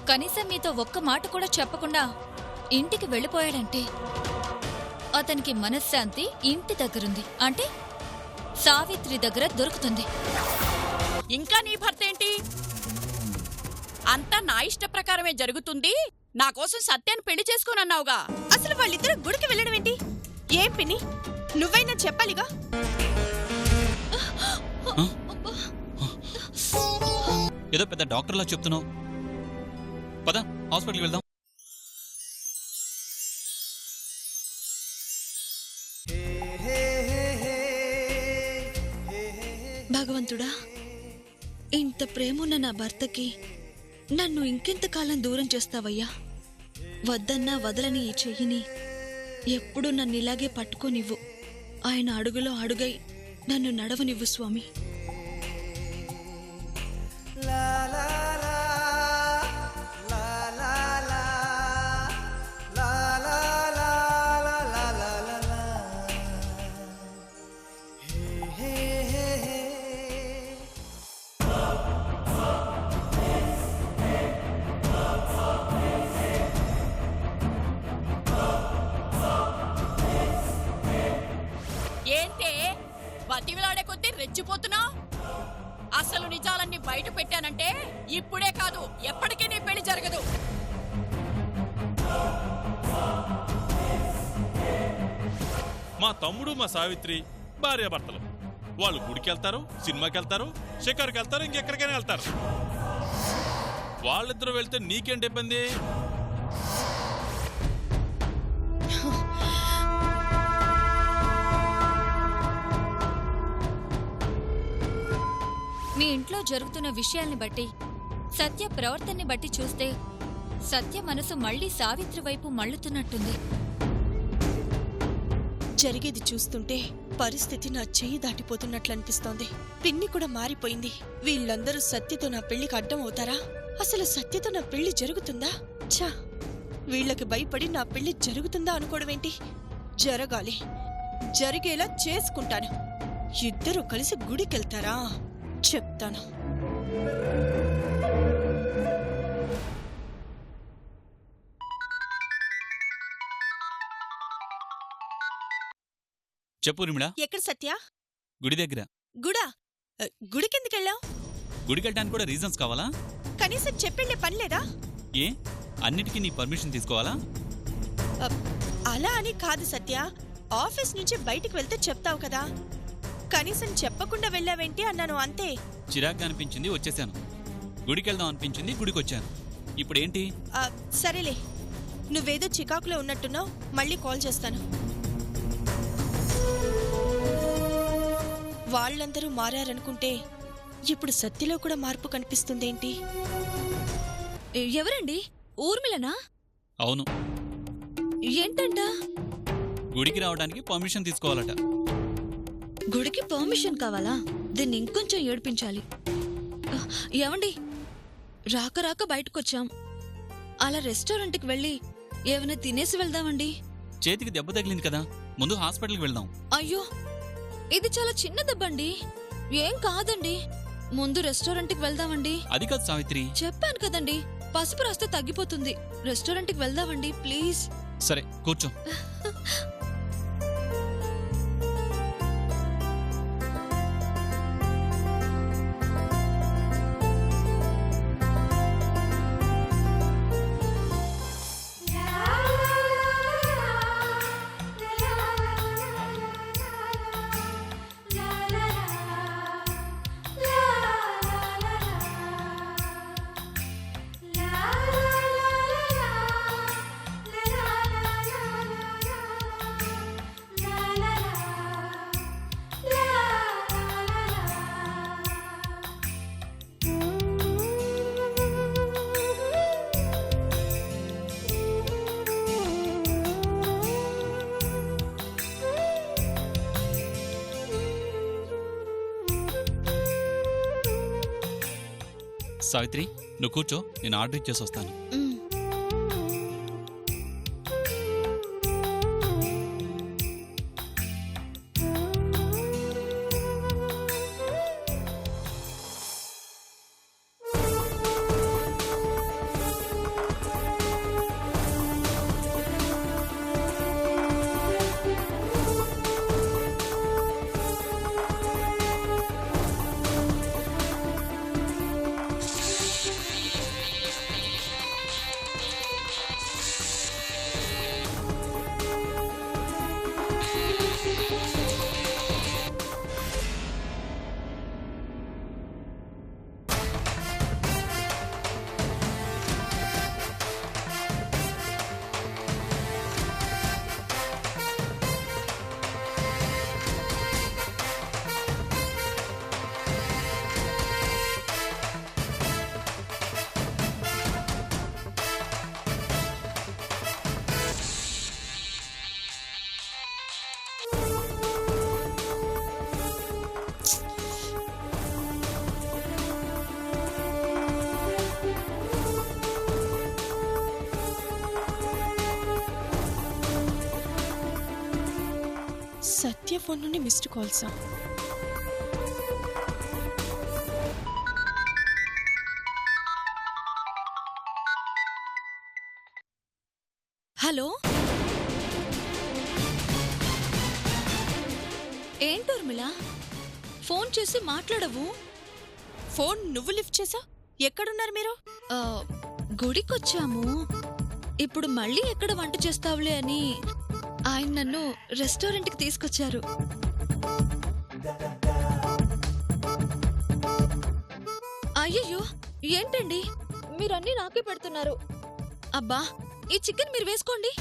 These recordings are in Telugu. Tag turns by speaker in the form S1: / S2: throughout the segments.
S1: కనీసం మీతో ఒక్క మాట కూడా చెప్పకుండా ఇంటికి వెళ్ళిపోయాడంటే అతనికి మనశ్శాంతి ఇంటి దగ్గరుంది, అంటే సావిత్రి దగ్గర దొరుకుతుంది.
S2: ఇంకా నీ భర్త ఏంటి? అంతా నా ఇష్ట ప్రకారమే జరుగుతుంది. నా కోసం సత్యాన్ని పెళ్లి చేసుకోనన్నావుగా.
S3: అసలు వాళ్ళిద్దరు గుడికి వెళ్ళడం ఏంటి? ఏం పిన్ని, నువ్వైనా చెప్పాలిగా.
S4: ఏదో పెద్ద డాక్టర్లా చెప్తున్నావు. పద హాస్పిటల్కి వెళ్దాం.
S3: భగవంతుడా, ఇంత ప్రేమున్న నా భర్తకి నన్ను ఇంకెంతకాలం దూరం చేస్తావయ్యా? వద్దన్నా వదలని ఈ చెయ్యిని ఎప్పుడూ నన్ను ఇలాగే పట్టుకోనివ్వు. ఆయన అడుగులో అడుగై నన్ను నడవనివ్వు స్వామి.
S2: ఏంటే బతివిలాడే కొద్దీ రెచ్చిపోతున్నావు? అసలు నిజాలన్నీ బయట పెట్టానంటే ఇప్పుడే కాదు, ఎప్పటికీ నీ పెళ్లి జరగదు.
S5: మా తమ్ముడు మా సావిత్రి భార్యాభర్తలు. వాళ్ళు గుడికి వెళ్తారు, సినిమాకి వెళ్తారు, షికారుకి వెళ్తారు, ఇంకెక్కడికైనా వెళ్తారు. వాళ్ళిద్దరూ వెళ్తే నీకేంటి ఇబ్బంది?
S1: మీ ఇంట్లో జరుగుతున్న విషయాల్ని బట్టి, సత్య ప్రవర్తనని బట్టి చూస్తే సత్య మనసు మళ్లీ సావిత్రి వైపు మళ్లుతున్నట్టుంది.
S3: జరిగేది చూస్తుంటే పరిస్థితి నా చెయ్యి దాటిపోతున్నట్లనిపిస్తోంది. పిన్ని కూడా మారిపోయింది. వీళ్ళందరూ సత్యతో నా పెళ్లికి అడ్డం అవుతారా? అసలు సత్యతో నా పెళ్లి జరుగుతుందా? ఛా, వీళ్ళకి భయపడి నా పెళ్లి జరుగుతుందా అనుకోవడమేంటి? జరగాలి, జరిగేలా చేసుకుంటాను. ఇద్దరూ కలిసి గుడికెళ్తారా? చెప్తాను.
S4: చెప్పు రిమిడా.
S3: ఎక్కడ సత్య?
S4: గుడి దగ్గర.
S3: గుడా? గుడికెందుకెళ్ళావు?
S4: గుడికెళ్ళడానికి కూడా రీజన్స్ కావాలా?
S3: కనీసం చెప్పెళ్ళే పని లేదా?
S4: ఏ, అన్నిటికీ నీ పర్మిషన్ తీసుకోవాలా?
S3: అలా అని కాదు సత్య, ఆఫీస్ నుంచి బయటికి వెళ్తే చెప్తావు కదా. కనీసం చెప్పకుండా వెళ్ళావేంటి అన్నాను, అంతే.
S4: చిరాగ్గా అనిపించింది, వచ్చేసాను. గుడికెళ్దాం అనిపించింది, గుడికొచ్చాను. ఇప్పుడేంటి?
S3: సరేలే, నువ్వేదో చికాకులో ఉన్నట్టున్నావు. మళ్ళీ కాల్ చేస్తాను. వాళ్ళందరూ మారారనుకుంటే ఇప్పుడు సత్యలో కూడా మార్పు కనిపిస్తుందేంటి?
S1: ఎవరండి? ఊర్మిళనా?
S4: అవును.
S1: ఏంటంట?
S4: గుడికి రావడానికి పర్మిషన్ తీసుకోవాలట.
S1: గుడికి పర్మిషన్ కావాలా? దీన్ని ఇంకొంచెం ఏడిపించాలి. ఏమండి, రాక రాక బయటకొచ్చాం. అలా రెస్టారెంట్కి వెళ్ళి ఏమైనా తినేసి వెళ్దామండి.
S4: చేతికి దెబ్బ తగిలింది కదా, ముందు హాస్పిటల్కి వెళ్దాం.
S1: అయ్యో, ఇది చాలా చిన్న దెబ్బండి. ఏం కాదండి, ముందు రెస్టారెంట్కి వెళ్దామండి.
S4: అది కాదు సావిత్రి.
S1: చెప్పాను కదండి, పసుపు రాస్తే తగ్గిపోతుంది. రెస్టారెంట్కి వెళ్దామండి ప్లీజ్.
S4: సరే కూర్చో. సావిత్రి, నువ్వు కూర్చో, నేను ఆర్డర్ ఇచ్చేసి వస్తాను.
S3: సత్య ఫోన్ నుండి మిస్డ్ కాల్సా? హలో,
S1: ఏంటూర్మిళ ఫోన్ చేసి మాట్లాడవు?
S3: ఫోన్ నువ్వు లిఫ్ట్ చేసా? ఎక్కడున్నారు మీరు?
S1: ఆ, గుడికొచ్చాము. ఇప్పుడు మళ్ళీ ఎక్కడ వంట చేస్తావులే అని ఆయన నన్ను రెస్టారెంట్కి తీసుకొచ్చారు. అయ్యయ్యో, ఏంటండి మీరన్నీ నాకే పెడుతున్నారు? అబ్బా, ఈ చికెన్ మీరు వేసుకోండి.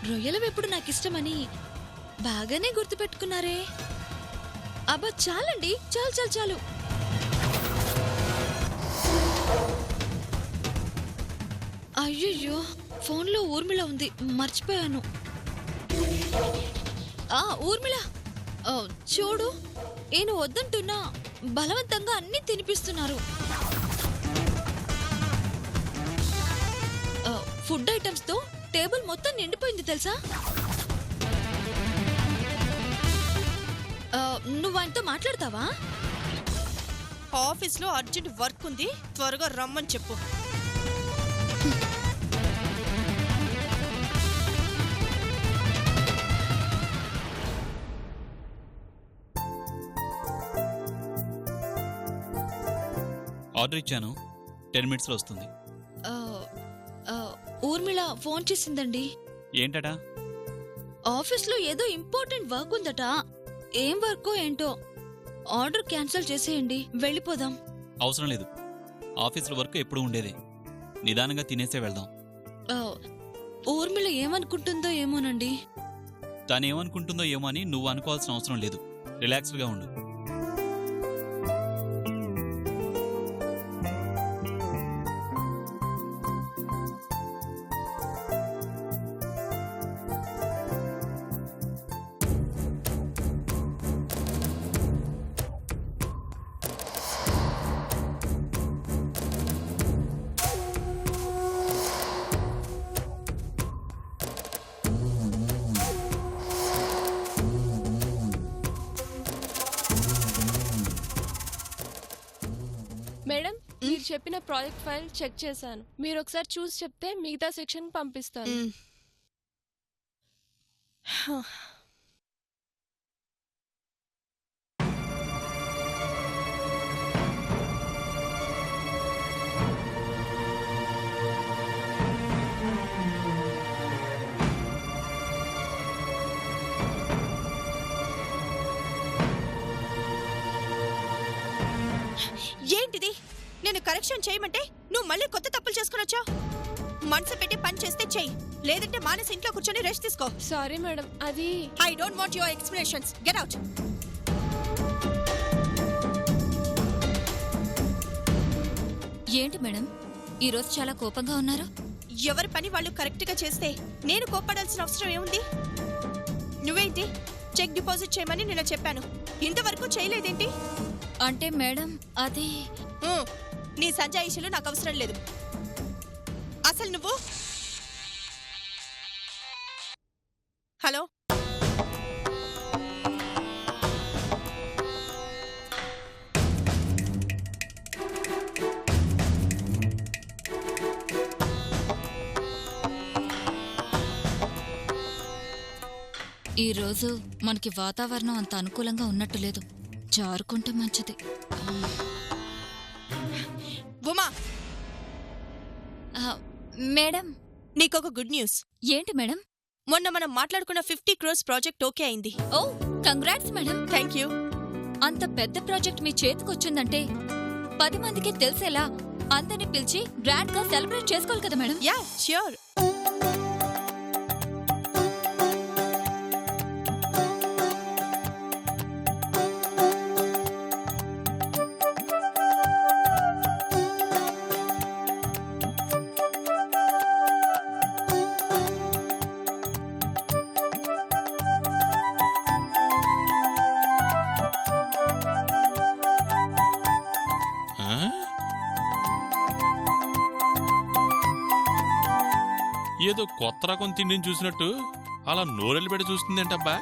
S1: రొయ్యల వేపుడు నాకిష్టమని బాగానే గుర్తుపెట్టుకున్నారే. అబ్బా చాలండి, చాలు చాలు చాలు. అయ్యయ్యో, ఫోన్లో ఊర్మిళ ఉంది, మర్చిపోయాను. ఊర్మిళ, చూడు, నేను వద్దంటున్నా బలవంతంగా అన్నీ తినిపిస్తున్నారు. ఫుడ్ ఐటమ్స్ తో టేబుల్ మొత్తం నిండిపోయింది తెలుసా? నువ్వు ఆయనతో మాట్లాడతావా?
S3: ఆఫీస్లో అర్జెంట్ వర్క్ ఉంది, త్వరగా రమ్మని చెప్పు.
S4: ఆర్డర్ ఇచ్చాను, 10 మినిట్స్లో వస్తుంది.
S1: ఆ, ఆ, ఊర్మిళ ఫోన్ చేసిందండి.
S4: ఏంటటా?
S1: ఆఫీస్లో ఏదో ఇంపార్టెంట్ వర్క్ ఉందట. ఏం వర్కో ఏంటో. ఆర్డర్ క్యాన్సిల్ చేసేయండి, వెళ్ళిపోదాం.
S4: అవసరం లేదు, ఆఫీసులో వర్క్ ఎప్పుడూ ఉండేదే. నిదానంగా తినేసే వెళ్దాం.
S1: ఆ, ఊర్మిళ ఏమనుకుంటుందో ఏమోనండి.
S4: తనేమనుకుంటుందో ఏమో అని నువ్వు అనుకోవాల్సిన అవసరం లేదు. రిలాక్స్డ్గా ఉండు.
S6: మేడం, మీరు చెప్పిన ప్రాజెక్ట్ ఫైల్ చెక్ చేశాను. మీరు ఒకసారి చూసి చెప్తే మిగతా సెక్షన్ పంపిస్తాను.
S3: ఏంటిది? నేను కరెక్షన్ చేయమంటే నువ్వు మళ్ళీ కొత్త తప్పులు చేసుకుని వచ్చావు. మనసు పెట్టి పని చేస్తే చెయ్యి, లేదంటే మానసి ఇంట్లో కూర్చొని రెస్ట్ తీసుకో.
S6: సారీ మేడం, అది
S3: I don't want your explanations. Get out.
S1: ఏంటి మేడం, ఈరోజు చాలా కోపంగా ఉన్నారు?
S3: ఎవరి పని వాళ్ళు కరెక్ట్ గా చేస్తే నేను కోప్పడాల్సిన అవసరం ఏముంది? నువ్వేంటి చెక్ డిపాజిట్ చేయమని నేను చెప్పాను, ఇంతవరకు చేయలేదేంటి?
S1: అంటే మేడం, అది
S3: నీ సంజాయిషులు నాకు అవసరం లేదు. అసలు నువ్వు హలో,
S1: ఈరోజు మనకి వాతావరణం అంత అనుకూలంగా ఉన్నట్టు లేదు. జారుకుంటే మంచిది.
S3: ఉమా,
S1: మేడం,
S3: నీకొక గుడ్ న్యూస్.
S1: ఏంటి మేడం?
S3: మొన్న మనం మాట్లాడుకున్న 50 crores ప్రాజెక్ట్ ఓకే అయింది.
S1: ఓ, కంగ్రాట్స్ మేడం.
S3: Thank you.
S1: అంత పెద్ద ప్రాజెక్ట్ మీ చేతికొచ్చిందంటే 10 మందికి తెలిసేలా అందరిని పిలిచి గ్రాండ్ గా సెలబ్రేట్ చేసుకోవాలి కదా మేడం?
S3: Yeah, sure.
S5: ఏదో కొత్త రకం తిండిని చూసినట్టు అలా నోరెళ్ళు పెట్టి చూస్తుందేంటబ్బా?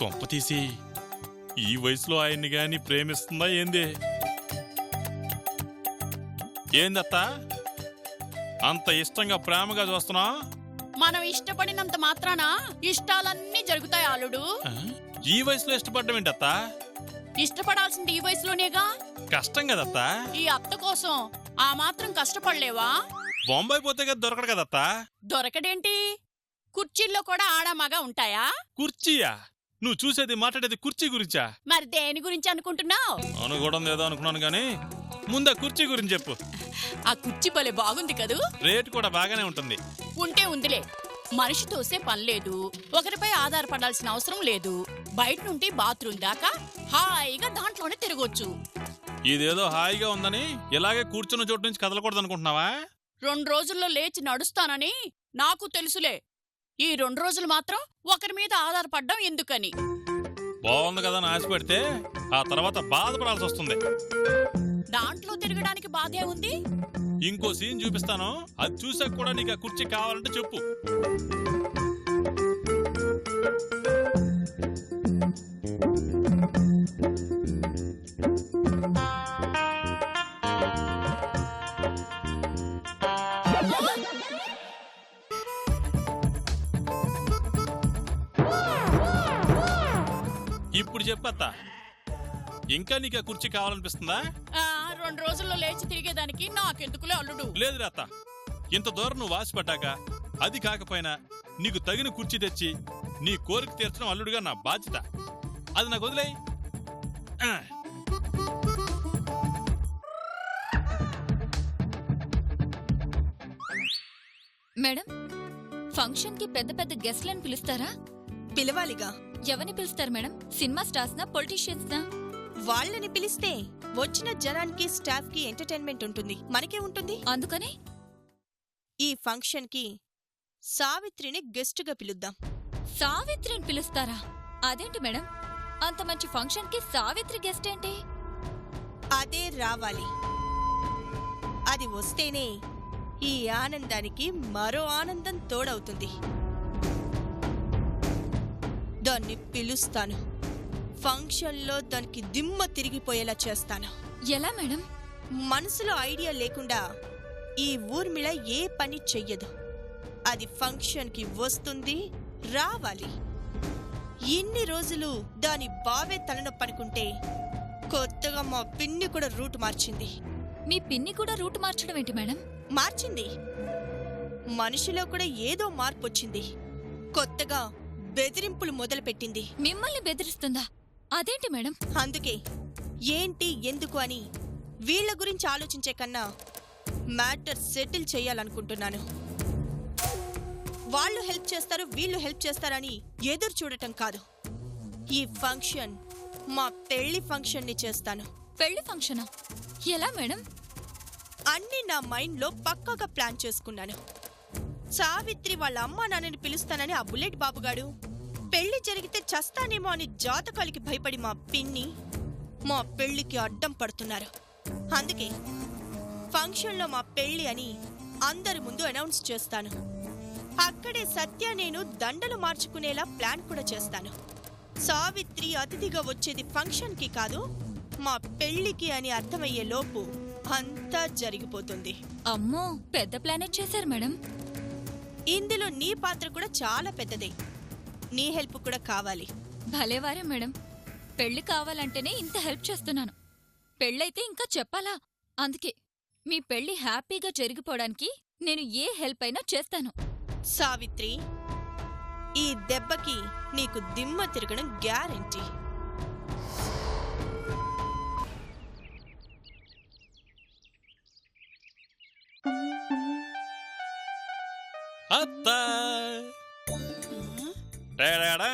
S5: కొంప తీసి ఈ వయసులో ఆయన్ని గాని ప్రేమిస్తుందా ఏంది? ఏందత్తా అంత ఇష్టంగా ప్రేమగా చూస్తున్నా?
S2: మనం ఇష్టపడినంత మాత్రాన ఇష్టాలన్నీ జరుగుతాయి అల్లుడు.
S5: ఈ వయసులో ఇష్టపడ్డం ఏంటత్తా?
S2: ఇష్టపడాల్సింది ఈ వయసులోనేగా.
S5: కష్టం కదత్తా.
S2: ఈ అత్త కోసం ఆ మాత్రం కష్టపడలేవా?
S5: బొంబాయి పోతే కదా దొరకడు కదత్తా.
S2: దొరకడేంటి? కుర్చీల్లో కూడా ఆడా మగ ఉంటాయా?
S5: కుర్చీయా? నువ్వు చూసేది మాట్లాడేది కుర్చీ గురించా?
S2: మరి దేని గురించి అనుకుంటున్నావు?
S5: అనుకోవడం ఏదో అనుకున్నాను గానీ ముందా కుర్చీ గురించి చెప్పు.
S2: ఆ కుర్చీ భలే బాగుంది కదూ.
S5: రేటు కూడా బాగానే ఉంటుంది.
S2: ఉంటే ఉందిలే. మనిషి తోసే పని లేదు, ఒకరిపై ఆధారపడాల్సిన అవసరం లేదు. బయట నుండి బాత్రూమ్ దాకా హాయిగా దాంట్లోనే తిరగొచ్చు.
S5: ఇదేదో హాయిగా ఉందని ఇలాగే కూర్చున్న చోటు నుంచి కదలకూడదు అనుకుంటున్నావా?
S2: 2 రోజుల్లో లేచి నడుస్తానని నాకు తెలుసులే. ఈ 2 రోజులు మాత్రం ఒకరి మీద ఆధారపడ్డం ఎందుకని.
S5: బాగుంది కదా అని ఆశపెడితే ఆ తర్వాత బాధపడాల్సి వస్తుంది.
S2: దాంట్లో తిరగడానికి బాధే ఉంది.
S5: ఇంకో సీన్ చూపిస్తాను, అది చూసాక కూడా నీకు ఆ కుర్చీ కావాలంటే చెప్పు. ఇప్పుడు చెప్పత్తా, ఇంకా నీకు ఆ కుర్చీ కావాలనిపిస్తుందా?
S2: 2 రోజుల్లో లేచి తిరిగేదానికి నాకెందుకులే అల్లుడు.
S5: లేదు రాత, ఇంత దూరం నువ్వు వాసిపడ్డాక అది కాకపోయినా నీకు తగిన కుర్చీ తెచ్చి నీ కోరిక తీర్చడం అల్లుడుగా నా బాధ్యత. అది నాకు వదిలేయ్.
S1: మేడం, ఫంక్షన్ కి పెద్ద పెద్ద గెస్ట్లను పిలుస్తారా?
S3: పిలవాలిగా.
S1: ఎవరిని పిలుస్తారు మేడం? సినిమా స్టార్స్ నా, పొలిటీషియన్స్ నా?
S3: వాళ్ళని పిలిస్తే వచ్చిన జనానికి స్టాఫ్ కి ఎంటర్టైన్మెంట్ ఉంటుంది, మనకే ఉంటుంది.
S1: అందుకని
S3: ఈ ఫంక్షన్ కి సావిత్రిని గెస్ట్ గా పిలుద్దాం.
S1: సావిత్రిని పిలుస్తారా? అదేంటి మేడం, అంత మంచి ఫంక్షన్ కి సావిత్రి గెస్ట్ ఏంటి?
S3: అదే రావాలి. అది వస్తేనే ఈ ఆనందానికి మరో ఆనందం తోడవుతుంది. దాన్ని పిలుస్తాను. ఫంక్షన్లో దానికి దిమ్మ తిరిగిపోయేలా చేస్తాను.
S1: ఎలా మేడం?
S3: మనసులో ఐడియా లేకుండా ఈ ఊర్మిళ ఏ పని చెయ్యదు. అది ఫంక్షన్కి వస్తుంది, రావాలి. ఇన్ని రోజులు దాని బావే తలనొప్పనుకుంటే కొత్తగా మా పిన్ని కూడా రూట్ మార్చింది.
S1: మీ పిన్ని కూడా రూట్ మార్చడం ఏంటి మేడం?
S3: మార్చింది. మనిషిలో కూడా ఏదో మార్పు వచ్చింది. కొత్తగా బెదిరింపులు మొదలుపెట్టింది.
S1: మిమ్మల్ని బెదిరిస్తుందా? అదేంటి మేడం?
S3: అందుకే ఏంటి ఎందుకు అని వీళ్ల గురించి ఆలోచించే కన్నా మ్యాటర్ సెటిల్ చేయాలనుకుంటున్నాను. వాళ్ళు హెల్ప్ చేస్తారు, వీళ్ళు హెల్ప్ చేస్తారని ఎదురు చూడటం కాదు. ఈ ఫంక్షన్ మా పెళ్లి ఫంక్షన్ ని చేస్తాను.
S1: పెళ్లి ఫంక్షనా? ఎలా మేడం?
S3: అన్ని నా మైండ్లో పక్కాగా ప్లాన్ చేసుకున్నాను. సావిత్రి వాళ్ళ అమ్మా నాన్నని పిలుస్తానని ఆ బుల్లెట్ బాబుగాడు, పెళ్లి జరిగితే చస్తానేమో అని జాతకాలకి భయపడి మా పిన్ని మా పెళ్లికి అడ్డం పడుతున్నారు. అందుకే ఫంక్షన్లో మా పెళ్లి అని అందరి ముందు అనౌన్స్ చేస్తాను. అక్కడే సత్య నేను దండలు మార్చుకునేలా ప్లాన్ కూడా చేస్తాను. సావిత్రి అతిథిగా వచ్చేది ఫంక్షన్కి కాదు, మా పెళ్లికి అని అర్థమయ్యే లోపు అంతా జరిగిపోతుంది.
S1: అమ్మో, పెద్ద ప్లానే చేశారు మేడం.
S3: ఇందులో నీ పాత్ర కూడా చాలా పెద్దదే. నీ హెల్ప్ కూడా కావాలి.
S1: భలేవారే మేడం, పెళ్లి కావాలంటేనే ఇంత హెల్ప్ చేస్తున్నాను. పెళ్ళైతే ఇంకా చెప్పాలా? అందుకే మీ పెళ్లి హ్యాపీగా జరిగిపోవడానికి నేను ఏ హెల్ప్ అయినా చేస్తాను.
S3: సావిత్రి, ఈ దెబ్బకి నీకు దిమ్మ తిరగడం గ్యారెంటీ.
S5: అత్తా డా-డా-డా.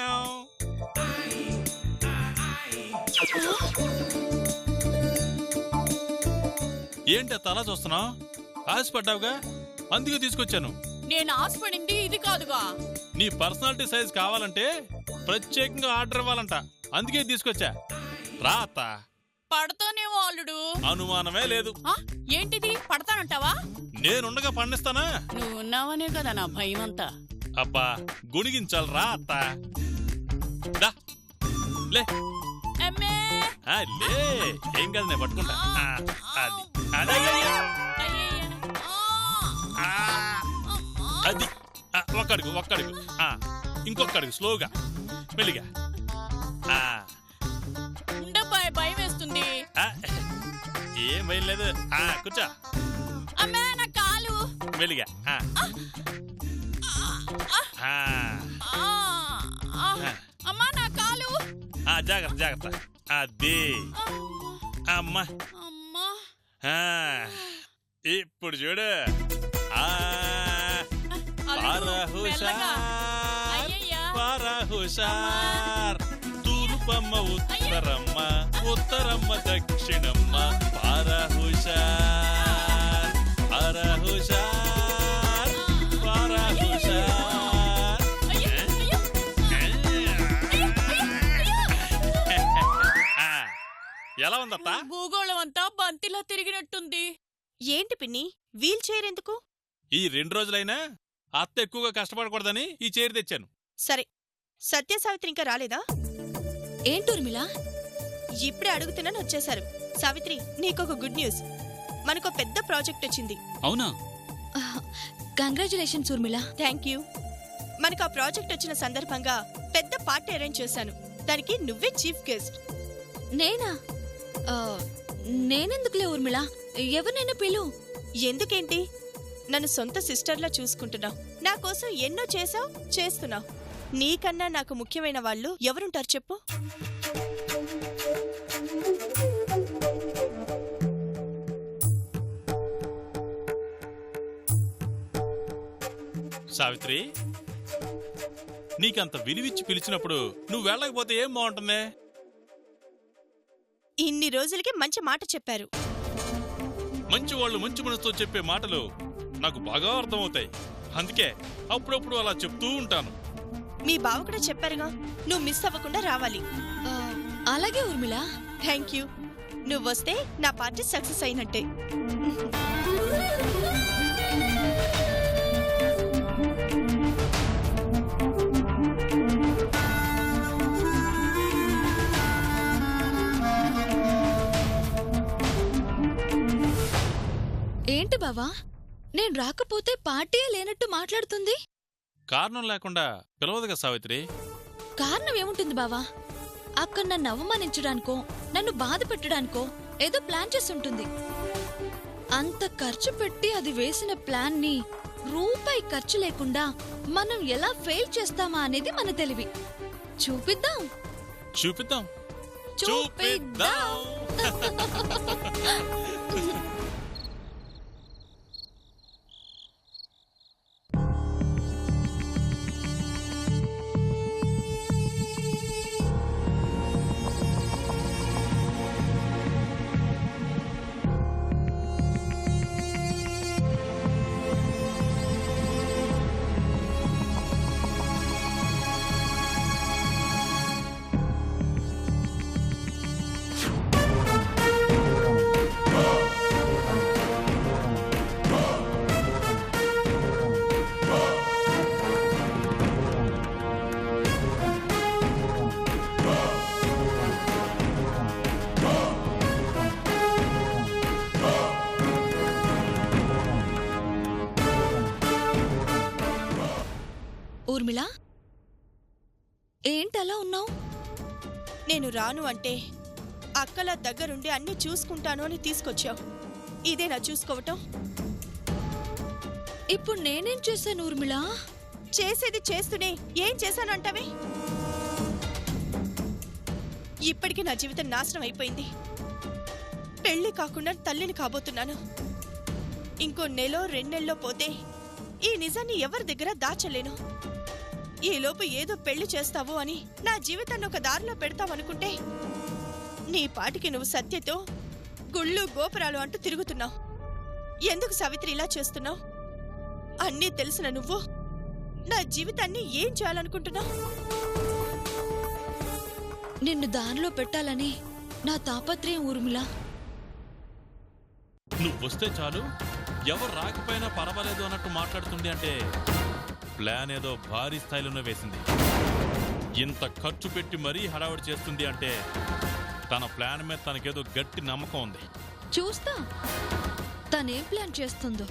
S5: ఏంటి అత్త అలా చూస్తున్నావు? ఆశపడ్డావుగా, అందుకే తీసుకొచ్చాను.
S2: నేను ఆశపడింది ఇది కాదుగా.
S5: నీ పర్సనాలిటీ సైజ్ కావాలంటే ప్రత్యేకంగా ఆర్డర్ ఇవ్వాలంట, అందుకే తీసుకొచ్చా. రా అత్త.
S2: పడతానేమో అల్లుడు.
S5: అనుమానమే లేదు.
S2: ఆ, ఏంటిది పడతానంటావా?
S5: నేనుండగా పండిస్తానా?
S2: నువ్వు ఉన్నావనే కదా నా భయం అంతా.
S5: అబ్బా గుణిగించాలరా అత్త. దా, లే
S2: అమ్మే.
S5: ఆ, లే ఏం కాదు నేను పట్టుకుంటా. ఆ, అది అదే
S2: అయ్యయ్య.
S5: ఆ, అది ఒక్కడుగు ఒక్కడుగు. ఇంకొక అడుగు స్లోగా మెల్లిగా.
S2: ఉండబ్బాయ్, భయం వేస్తుంది.
S5: ఏం భయం లేదు. కూర్చో
S2: అమ్మే నా కాలు.
S5: మెల్లిగా.
S2: అమ్మా నా కాలు.
S5: జాగ్రత్త జాగ్రత్త. అది అమ్మా.
S2: అమ్మా
S5: ఇప్పుడు చూడు. హుషార్ తూర్పమ్మ ఉత్తరమ్మ, ఉత్తరమ్మ దక్షిణమ్మ. హుషార్ హుషార్ హుషార్. ఎలా ఉందత్త?
S2: భూగోళం అంతా బంతిలా తిరిగినట్టుంది.
S3: ఏంటి పిన్ని, వీల్ చైర్ ఎందుకు?
S5: ఈ 2 రోజులైనా అత్త ఎక్కువగా కష్టపడకూడదని ఈ చైర్ తెచ్చాను.
S3: సరే, సత్య సావిత్రి ఇంకా రాలేదా?
S1: ఏంటూర్మిళ?
S3: ఇప్పుడే అడుగుతున్నాను, వచ్చేశారు. సావిత్రి, నీకొక గుడ్ న్యూస్. మనకు పెద్ద ప్రాజెక్ట్ వచ్చింది.
S4: అవునా?
S1: కంగ్రాచులేషన్స్ ఊర్మిళ.
S3: Thank you. మనకు ఆ ప్రాజెక్ట్ వచ్చిన సందర్భంగా పెద్ద పార్టీ అరేంజ్ చేశాను. దానికి నువ్వే చీఫ్ గెస్ట్.
S1: నేనా? నేనెందుకులే ఊర్మిళ, ఎవరినైనా పిలు.
S3: ఎందుకేంటి, నన్ను సొంత సిస్టర్లా చూసుకుంటున్నావు. నా కోసం ఎన్నో చేసావు, చేస్తున్నావు. నీకన్నా నాకు ముఖ్యమైన వాళ్ళు ఎవరుంటారు చెప్పు?
S5: సావిత్రి, నీకంత విలువిచ్చి పిలిచినప్పుడు నువ్వు వెళ్ళకపోతే ఏం బాగుంటుంది?
S3: ఇన్ని రోజులకి మంచి మాట చెప్పారు.
S5: మంచి వాళ్ళు మంచి మనసుతో చెప్పే మాటలు నాకు బాగా అర్థమవుతాయి. అందుకే అప్పుడప్పుడు అలా చెప్తూ ఉంటాను.
S3: మీ బావ కూడా చెప్పారుగా, నువ్వు మిస్ అవ్వకుండా రావాలి.
S1: అలాగే ఊర్మిళ.
S3: Thank you. నువ్వొస్తే నా పార్టీ సక్సెస్ అయినట్టే.
S1: ఏంటి బావా, నేను రాకపోతే పార్టీయే లేనట్టు మాట్లాడుతుంది?
S5: కారణం లేకుండా పిలవదుగా సావిత్రి.
S1: కారణం ఏముంటుంది బావా? అక్కడ నన్ను అవమానించడానికో, నన్ను బాధ పెట్టడానికో ఏదో ప్లాన్ చేసి ఉంటుంది. అంత ఖర్చు పెట్టి అది వేసిన ప్లాన్ ని రూపాయి ఖర్చు లేకుండా మనం ఎలా ఫెయిల్ చేస్తామా అనేది మన తెలివి. చూపిద్దాం
S5: చూపిద్దాం
S1: చూపిద్దాం. ఊర్మిళ, ఏంటలా ఉన్నావు?
S3: నేను రాను అంటే అక్కల దగ్గరుండి అన్ని చూసుకుంటాను అని తీసుకొచ్చావు. ఇదేనా చూసుకోవటం?
S1: ఇప్పుడు నేనేం చేశాను ఊర్మిళ?
S3: చేసేది చేస్తూనే ఏం చేశానంటావే? ఇప్పటికీ నా జీవితం నాశనం అయిపోయింది. పెళ్లి కాకుండా తల్లిని కాబోతున్నాను. ఇంకో 1-2 నెలల్లో పోతే ఈ నిజాన్ని ఎవరి దగ్గర దాచలేను. ఈలోపు ఏదో పెళ్లి చేస్తావు అని నా జీవితాన్ని ఒక దారిలో పెడతావనుకుంటే నీ పాటికి నువ్వు సత్యతో గుళ్ళు గోపురాలు అంటూ తిరుగుతున్నావు. ఎందుకు సావిత్రి ఇలా చేస్తున్నావు? అన్నీ తెలిసిన నువ్వు నా జీవితాన్ని ఏం చేయాలనుకుంటున్నావు?
S1: నిన్ను దారిలో పెట్టాలని నా తాపత్రయం ఊర్మిళ.
S5: నువ్వొస్తే చాలు, ఎవరు రాకపోయినా పర్వాలేదు అన్నట్టు మాట్లాడుతుంది అంటే ప్లాన్ ఏదో భారీ స్థాయిలోనే వేసింది. ఇంత ఖర్చు పెట్టి మరీ హడావుడి చేస్తుంది అంటే తన ప్లాన్ మీద తనకేదో గట్టి నమ్మకం ఉంది.
S1: చూస్తా తనేం ప్లాన్ చేస్తుందో.